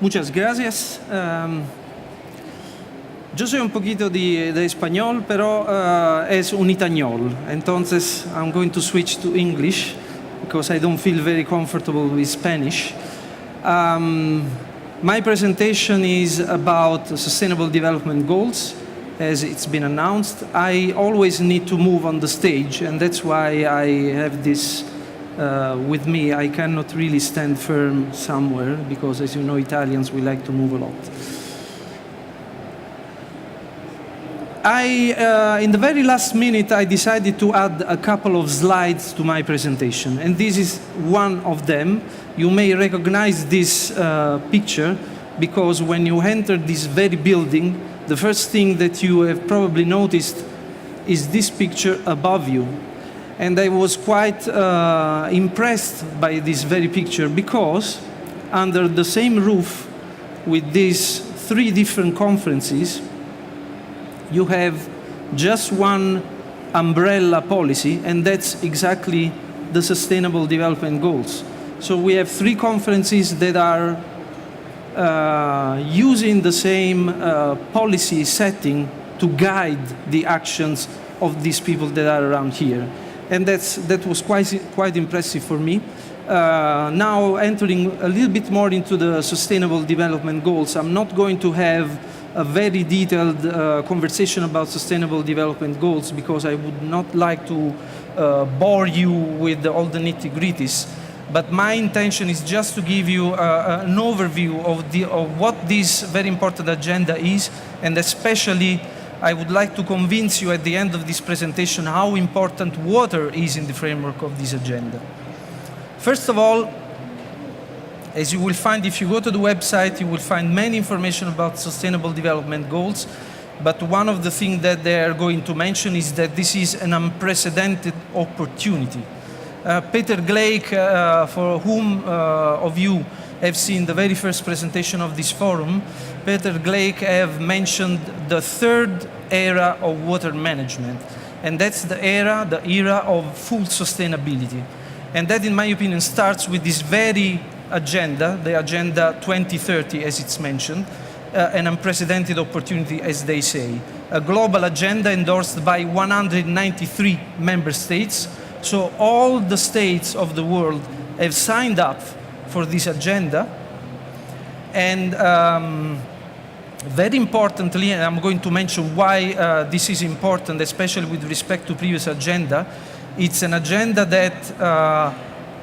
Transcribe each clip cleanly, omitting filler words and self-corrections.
Muchas gracias. Yo soy un poquito de español, pero es un itañol. Entonces, I'm going to switch to English because I don't feel very comfortable with Spanish. My presentation is about Sustainable Development Goals, as it's been announced. I always need to move on the stage, and that's why I have this with me. I cannot really stand firm somewhere, because as you know, Italians, we like to move a lot. In the very last minute, I decided to add a couple of slides to my presentation, and this is one of them. You may recognize this picture, because when you enter this very building, the first thing that you have probably noticed is this picture above you. And I was quite impressed by this very picture, because under the same roof with these three different conferences, you have just one umbrella policy, and that's exactly the Sustainable Development Goals. So we have three conferences that are using the same policy setting to guide the actions of these people that are around here. And that was quite impressive for me. Now entering a little bit more into the Sustainable Development Goals, I'm not going to have a very detailed conversation about Sustainable Development Goals, because I would not like to bore you with all the nitty-gritties. But my intention is just to give you an overview of what this very important agenda is, and especially I would like to convince you at the end of this presentation how important water is in the framework of this agenda. First of all, as you will find, if you go to the website, you will find many information about Sustainable Development Goals, but one of the things that they are going to mention is that this is an unprecedented opportunity. Peter Gleik, for whom of you have seen the very first presentation of this forum, Peter Gleik have mentioned the third era of water management, and that's the era of full sustainability. And that, in my opinion, starts with this very agenda, the Agenda 2030, as it's mentioned, an unprecedented opportunity, as they say. A global agenda endorsed by 193 member states. So all the states of the world have signed up for this agenda. And very importantly, and I'm going to mention why this is important, especially with respect to previous agenda, it's an agenda that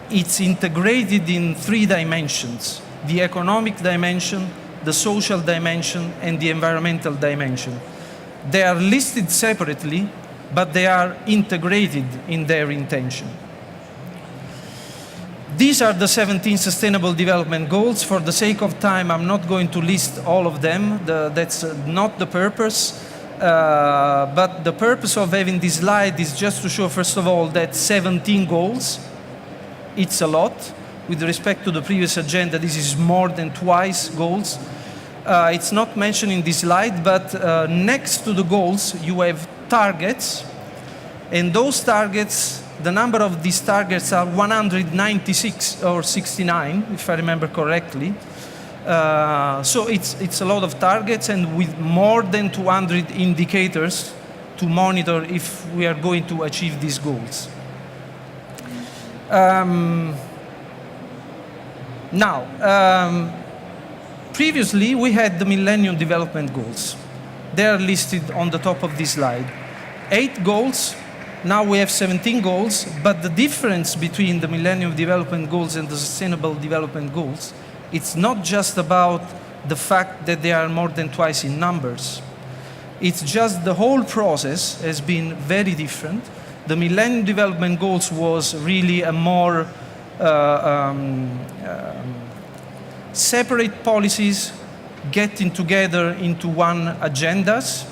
it's integrated in three dimensions: the economic dimension, the social dimension, and the environmental dimension. They are listed separately, but they are integrated in their intention. These are the 17 Sustainable Development Goals. For the sake of time, I'm not going to list all of them. That's not the purpose. But the purpose of having this slide is just to show, first of all, that 17 goals, it's a lot. With respect to the previous agenda, this is more than twice goals. It's not mentioned in this slide, but next to the goals, you have targets. And those targets, the number of these targets are 196 or 69, if I remember correctly. So it's a lot of targets, and with more than 200 indicators to monitor if we are going to achieve these goals. Previously we had the Millennium Development Goals. They are listed on the top of this slide. 8 goals, now we have 17 goals, but the difference between the Millennium Development Goals and the Sustainable Development Goals, it's not just about the fact that they are more than twice in numbers. It's just the whole process has been very different. The Millennium Development Goals was really a more separate policies getting together into one agendas.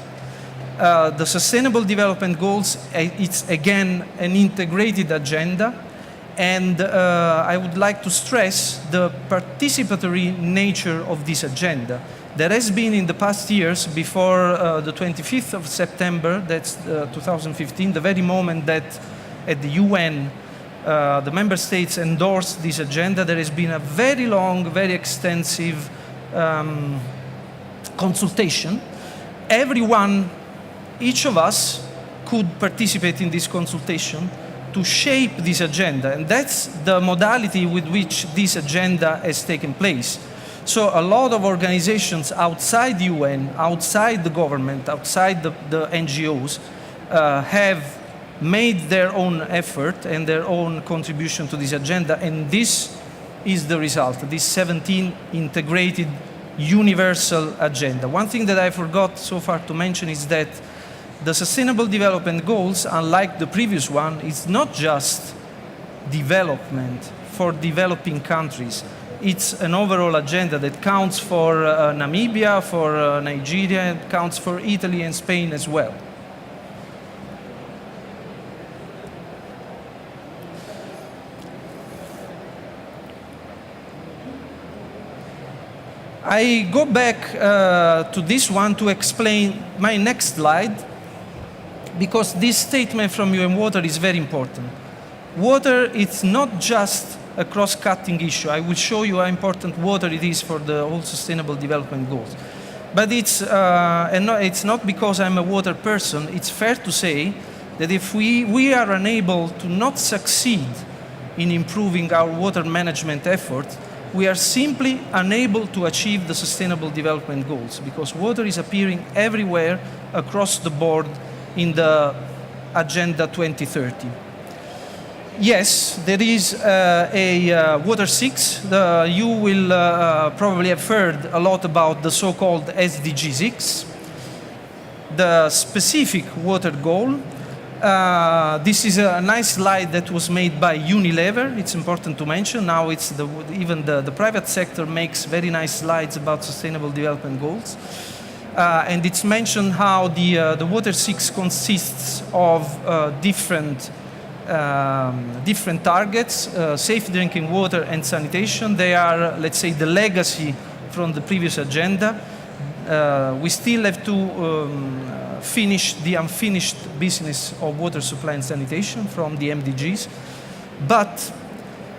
The Sustainable Development Goals, it's again an integrated agenda, and I would like to stress the participatory nature of this agenda. There has been in the past years, before the 25th of September, that's 2015, the very moment that at the UN the member states endorsed this agenda, there has been a very long, very extensive consultation. Everyone, each of us, could participate in this consultation to shape this agenda, and that's the modality with which this agenda has taken place. So a lot of organizations outside the UN, outside the government, outside the NGOs, have made their own effort and their own contribution to this agenda, and this is the result, this 17 integrated universal agenda. One thing that I forgot so far to mention is that the Sustainable Development Goals, unlike the previous one, is not just development for developing countries. It's an overall agenda that counts for Namibia, for Nigeria, and counts for Italy and Spain as well. I go back to this one to explain my next slide, because this statement from UN Water is very important. Water, it's not just a cross-cutting issue. I will show you how important water it is for the whole Sustainable Development Goals. But it's not because I'm a water person. It's fair to say that if we are unable to not succeed in improving our water management efforts, we are simply unable to achieve the Sustainable Development Goals, because water is appearing everywhere across the board in the Agenda 2030. Yes, there is a Water 6. You will probably have heard a lot about the so-called SDG 6, the specific water goal. This is a nice slide that was made by Unilever. It's important to mention. Now even the private sector makes very nice slides about Sustainable Development Goals. And it's mentioned how the Water 6 consists of different targets, safe drinking water and sanitation. They are, let's say, the legacy from the previous agenda. We still have to finish the unfinished business of water supply and sanitation from the MDGs. But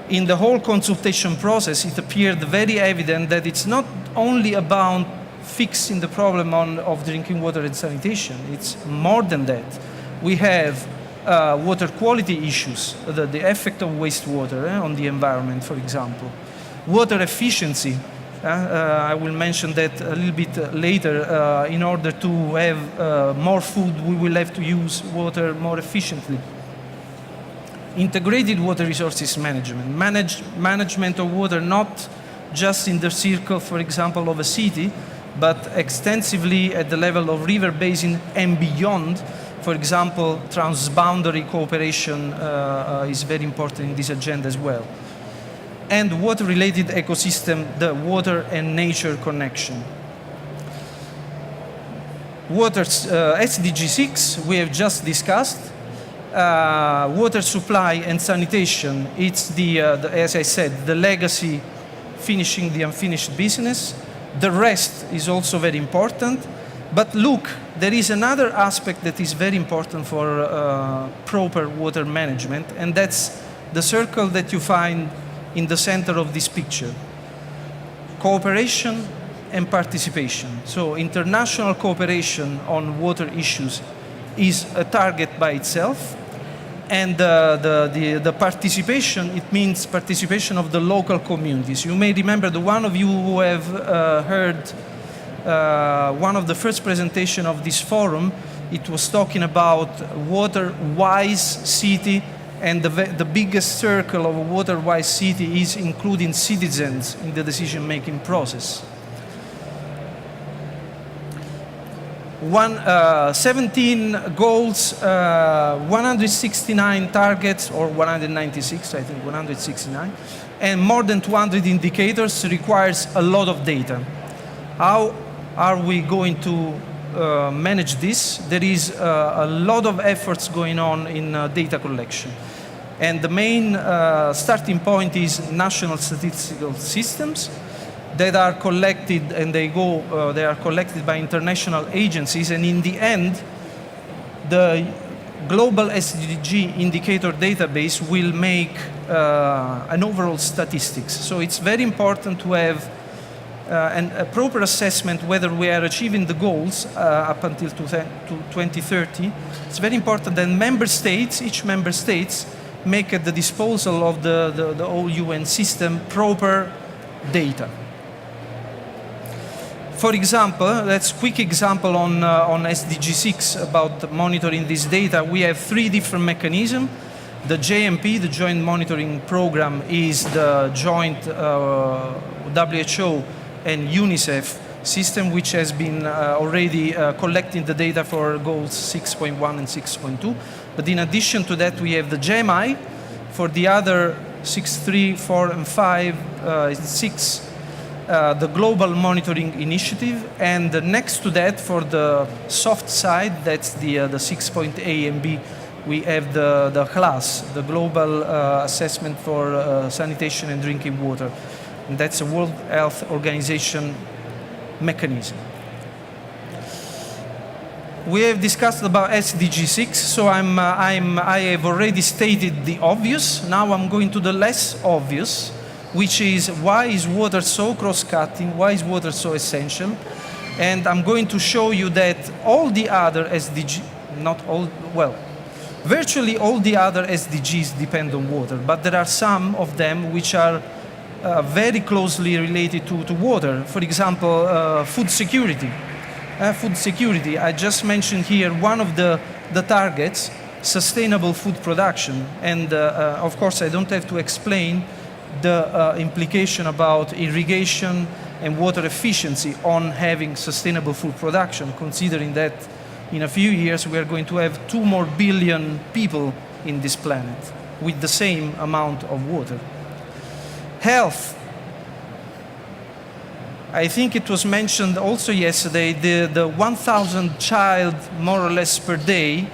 in the whole consultation process, it appeared very evident that it's not only about fixing the problem of drinking water and sanitation. It's more than that. We have water quality issues, the effect of wastewater on the environment, for example. Water efficiency. I will mention that a little bit later. In order to have more food, we will have to use water more efficiently. Integrated water resources management. Management of water not just in the circle, for example, of a city, but extensively at the level of river basin and beyond. For example, transboundary cooperation is very important in this agenda as well. And water-related ecosystem, the water and nature connection. SDG 6, we have just discussed. Water supply and sanitation, it's as I said, the legacy, finishing the unfinished business. The rest is also very important. But look, there is another aspect that is very important for proper water management, and that's the circle that you find in the center of this picture. Cooperation and participation. So international cooperation on water issues is a target by itself. And the participation, it means participation of the local communities. You may remember the one of you who have heard one of the first presentation of this forum. It was talking about water-wise city, and the biggest circle of a water-wise city is including citizens in the decision-making process. 17 goals, 169 targets, or 196, I think 169, and more than 200 indicators requires a lot of data. How are we going to manage this? There is a lot of efforts going on in data collection. And the main starting point is national statistical systems that are collected, and they are collected by international agencies, and in the end, the global SDG indicator database will make an overall statistics. So it's very important to have and a proper assessment whether we are achieving the goals up until 2030. It's very important that member states, each member states, make at the disposal of the whole UN system proper data. For example, that's a quick example on SDG 6 about monitoring this data. We have 3 different mechanisms. The JMP, the Joint Monitoring Program, is the joint WHO and UNICEF system, which has been already collecting the data for goals 6.1 and 6.2. But in addition to that, we have the GMI. For the other 6, 3, 4, and 5, 6, the Global Monitoring Initiative. And next to that, for the soft side, that's the 6.A and B, we have the GLAS, the Global Assessment for Sanitation and Drinking Water. And that's a World Health Organization mechanism. We have discussed about SDG 6, so I have already stated the obvious. Now I'm going to the less obvious, which is why is water so cross-cutting, why is water so essential? And I'm going to show you that all the other SDG, not all, well, virtually all the other SDGs depend on water, but there are some of them which are very closely related to water. For example, food security. Food security, I just mentioned here one of the targets, sustainable food production. And of course, I don't have to explain the implication about irrigation and water efficiency on having sustainable food production, considering that in a few years we are going to have 2 more billion people in this planet with the same amount of water. Health. I think it was mentioned also yesterday, the 1,000 child, more or less, per day,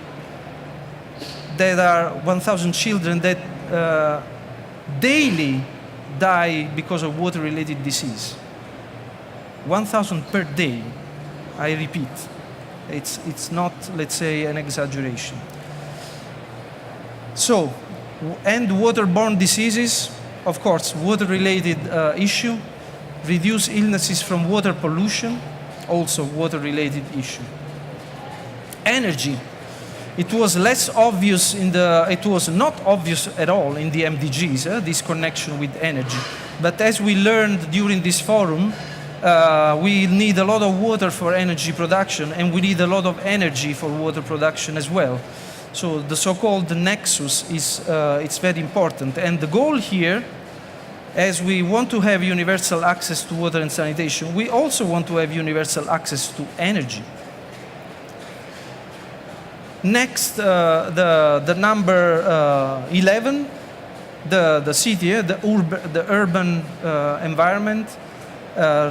that are 1,000 children that daily die because of water-related disease. 1,000 per day, I repeat. It's not, let's say, an exaggeration. So, and waterborne diseases, of course, water-related issue. Reduce illnesses from water pollution, also water-related issue. Energy. It was less obvious it was not obvious at all in the MDGs, this connection with energy. But as we learned during this forum, we need a lot of water for energy production, and we need a lot of energy for water production as well. So the so-called nexus is it's very important. And the goal here, as we want to have universal access to water and sanitation, we also want to have universal access to energy. Next, the number 11, the city, the urban environment,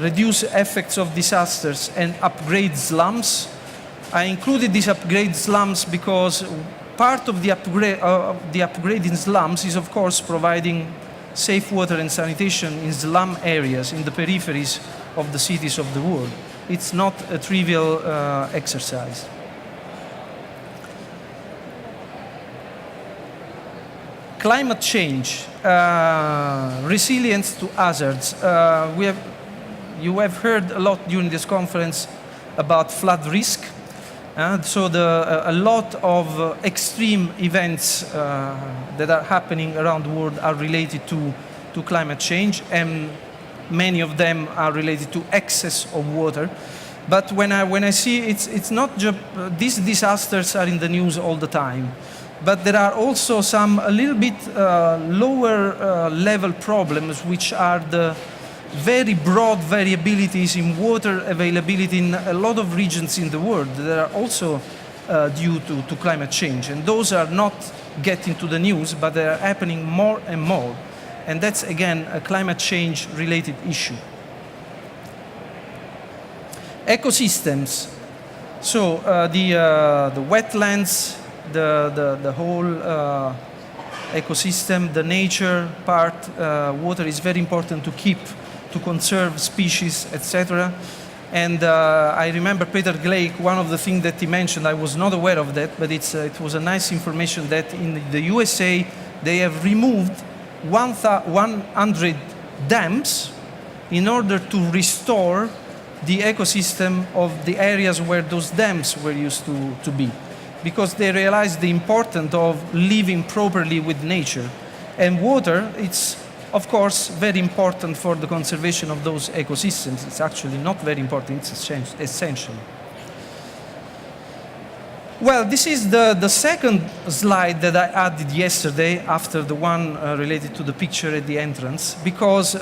reduce effects of disasters and upgrade slums. I included these upgrade slums because part of the upgrading slums is, of course, providing safe water and sanitation in slum areas, in the peripheries of the cities of the world. It's not a trivial exercise. Climate change, resilience to hazards. You have heard a lot during this conference about flood risk. So a lot of extreme events that are happening around the world are related to climate change, and many of them are related to excess of water. But when I see it's not just these disasters are in the news all the time, but there are also some a little bit lower level problems, which are the very broad variabilities in water availability in a lot of regions in the world that are also due to climate change. And those are not getting to the news, but they are happening more and more. And that's, again, a climate change related issue. Ecosystems. So the wetlands, the whole ecosystem, the nature part, water is very important to keep, to conserve species, etc. And I remember Peter Gleik, one of the things that he mentioned, I was not aware of that, but it was a nice information that in the USA, they have removed 100 dams in order to restore the ecosystem of the areas where those dams were used to be, because they realized the importance of living properly with nature. And water, it's of course very important for the conservation of those ecosystems. It's actually not very important, it's essential. Well, this is the second slide that I added yesterday after the one related to the picture at the entrance, because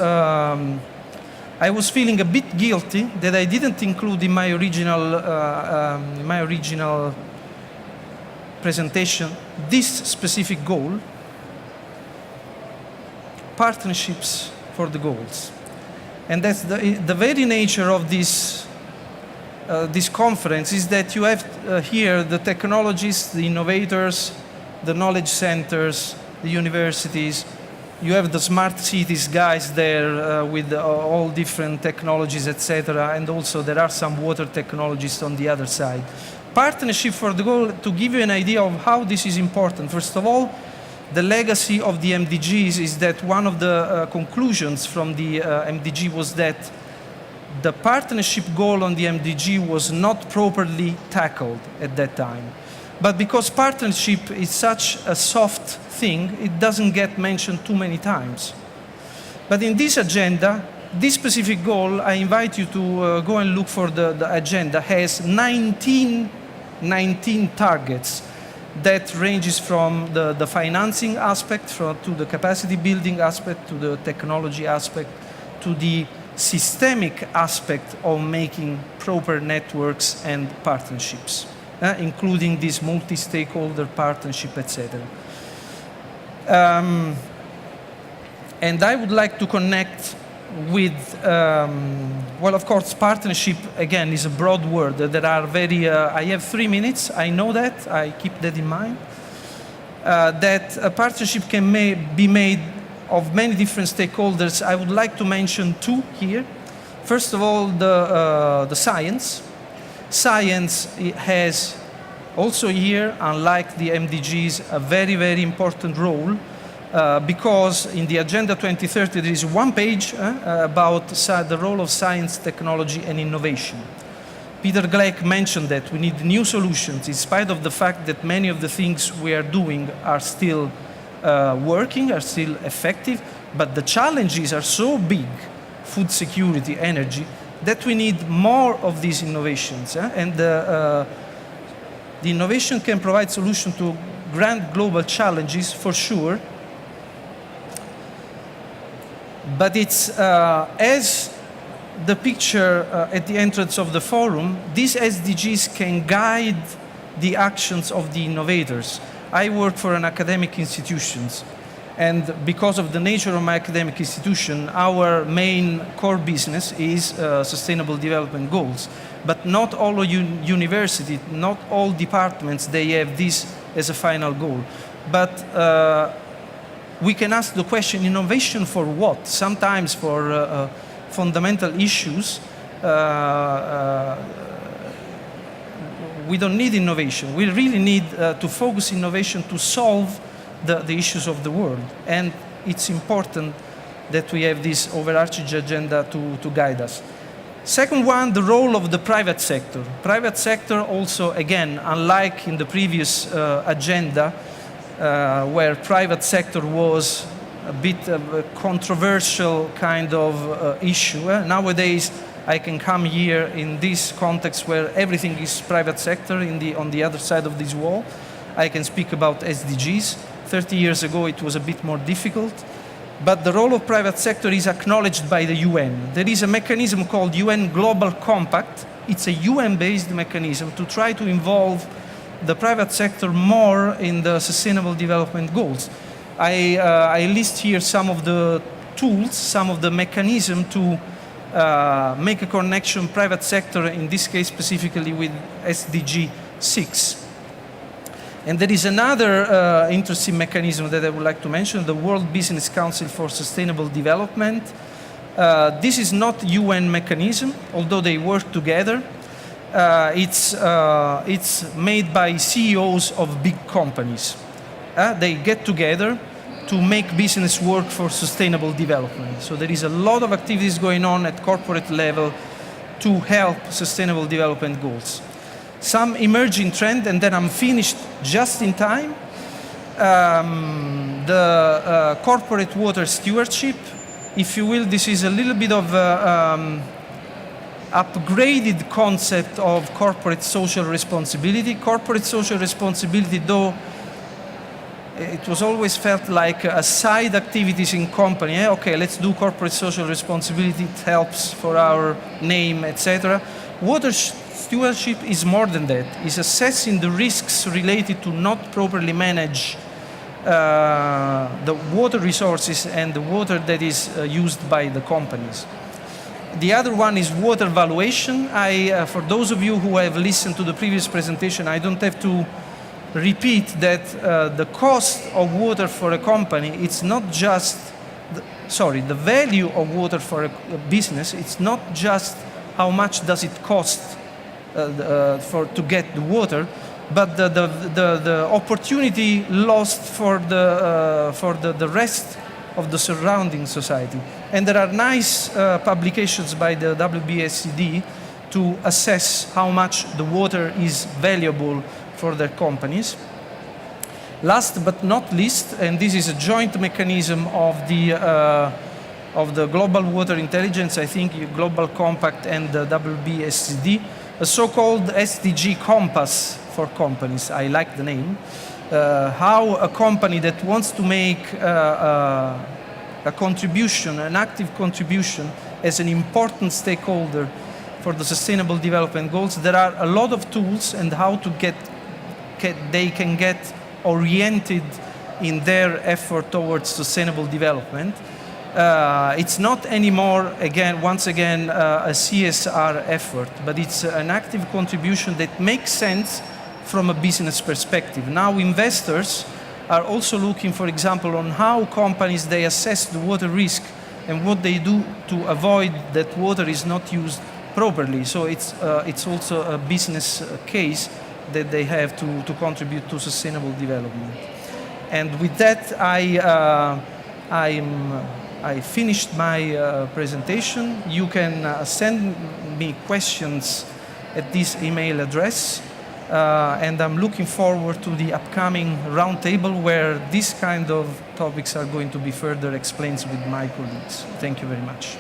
I was feeling a bit guilty that I didn't include in my original presentation this specific goal, partnerships for the goals. And that's the very nature of this conference, is that you have here the technologists, the innovators, the knowledge centers, the universities. You have the smart cities guys there with all different technologies, etc. And also there are some water technologists on the other side. Partnership for the goal, to give you an idea of how this is important. First of all, the legacy of the MDGs is that one of the conclusions from the MDG was that the partnership goal on the MDG was not properly tackled at that time. But because partnership is such a soft thing, it doesn't get mentioned too many times. But in this agenda, this specific goal, I invite you to go and look for the agenda, has 19 targets that ranges from the financing aspect to the capacity building aspect, to the technology aspect, to the systemic aspect of making proper networks and partnerships, including this multi-stakeholder partnership, etc. And I would like to connect with, well, of course, partnership, again, is a broad word. There are I have 3 minutes, I know that, I keep that in mind, that a partnership can be made of many different stakeholders. I would like to mention 2 here. First of all, the science. Science has also here, unlike the MDGs, a very, very important role, because in the Agenda 2030 there is 1 page about the role of science, technology and innovation. Peter Gleck mentioned that we need new solutions, in spite of the fact that many of the things we are doing are still working, are still effective, but the challenges are so big, food security, energy, that we need more of these innovations. And the innovation can provide solutions to grand global challenges, for sure. But it's, as the picture at the entrance of the forum, these SDGs can guide the actions of the innovators. I work for an academic institutions, and because of the nature of my academic institution, our main core business is sustainable development goals. But not all universities, not all departments, they have this as a final goal. But we can ask the question, innovation for what? Sometimes for fundamental issues, we don't need innovation. We really need to focus innovation to solve the issues of the world. And it's important that we have this overarching agenda to guide us. Second one, the role of the private sector. Private sector also, again, unlike in the previous agenda, where private sector was a bit of a controversial kind of issue. Nowadays, I can come here in this context where everything is private sector on the other side of this wall. I can speak about SDGs. 30 years ago, it was a bit more difficult. But the role of private sector is acknowledged by the UN. There is a mechanism called UN Global Compact. It's a UN-based mechanism to try to involve the private sector more in the sustainable development goals. I list here some of the tools, some of the mechanism to make a connection private sector, in this case specifically with SDG 6. And there is another interesting mechanism that I would like to mention, the World Business Council for Sustainable Development. This is not UN mechanism, although they work together. It's made by CEOs of big companies. They get together to make business work for sustainable development. So there is a lot of activities going on at corporate level to help sustainable development goals. Some emerging trend, and then I'm finished just in time. The corporate water stewardship, if you will, this is a little bit of upgraded concept of corporate social responsibility. Corporate social responsibility, though, it was always felt like a side activities in company. Okay, let's do corporate social responsibility, it helps for our name, etc. Water stewardship is more than that. It's assessing the risks related to not properly manage the water resources and the water that is used by the companies. The other one is water valuation. For those of you who have listened to the previous presentation, I don't have to repeat that the cost of water for a company, it's not just, the value of water for a business, it's not just how much does it cost to get the water, but the opportunity lost for the rest of the surrounding society. And there are nice publications by the WBSCD to assess how much the water is valuable for their companies. Last but not least, and this is a joint mechanism of the Global Water Intelligence, I think Global Compact and the WBSCD, a so-called SDG Compass for companies. I like the name. How a company that wants to make a contribution, an active contribution as an important stakeholder for the Sustainable Development Goals, there are a lot of tools and how to they can get oriented in their effort towards sustainable development. It's not anymore, once again, a CSR effort, but it's an active contribution that makes sense from a business perspective. Now investors are also looking, for example, on how companies, they assess the water risk and what they do to avoid that water is not used properly. So it's also a business case that they have to contribute to sustainable development. And with that, I finished my presentation. You can send me questions at this email address. And I'm looking forward to the upcoming roundtable where these kind of topics are going to be further explained with my colleagues. Thank you very much.